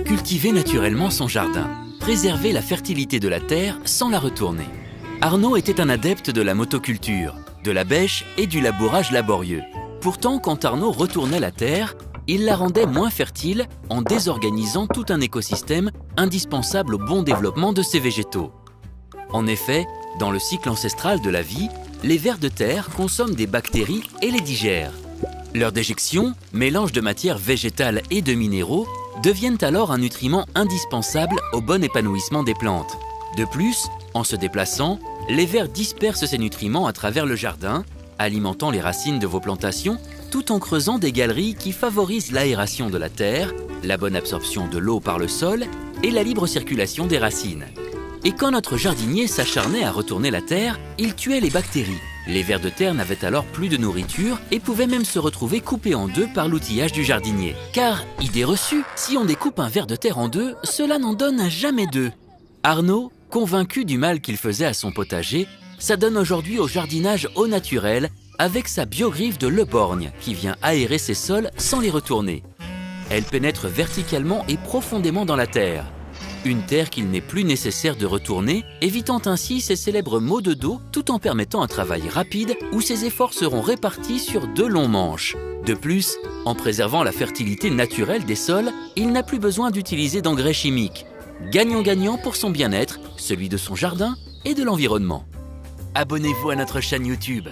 cultiver naturellement son jardin, préserver la fertilité de la terre sans la retourner. Arnaud était un adepte de la motoculture, de la bêche et du labourage laborieux. Pourtant, quand Arnaud retournait la terre, il la rendait moins fertile en désorganisant tout un écosystème indispensable au bon développement de ces végétaux. En effet, dans le cycle ancestral de la vie, les vers de terre consomment des bactéries et les digèrent. Leur déjection, mélange de matière végétale et de minéraux, deviennent alors un nutriment indispensable au bon épanouissement des plantes. De plus, en se déplaçant, les vers dispersent ces nutriments à travers le jardin, alimentant les racines de vos plantations, tout en creusant des galeries qui favorisent l'aération de la terre, la bonne absorption de l'eau par le sol et la libre circulation des racines. Et quand notre jardinier s'acharnait à retourner la terre, il tuait les bactéries. Les vers de terre n'avaient alors plus de nourriture et pouvaient même se retrouver coupés en deux par l'outillage du jardinier. Car, idée reçue, si on découpe un ver de terre en deux, cela n'en donne jamais deux. Arnaud, convaincu du mal qu'il faisait à son potager, s'adonne aujourd'hui au jardinage au naturel avec sa biogriffe de Leborgne qui vient aérer ses sols sans les retourner. Elle pénètre verticalement et profondément dans la terre. Une terre qu'il n'est plus nécessaire de retourner, évitant ainsi ces célèbres maux de dos tout en permettant un travail rapide où ses efforts seront répartis sur 2 longs manches. De plus, en préservant la fertilité naturelle des sols, il n'a plus besoin d'utiliser d'engrais chimiques. Gagnant-gagnant pour son bien-être, celui de son jardin et de l'environnement. Abonnez-vous à notre chaîne YouTube.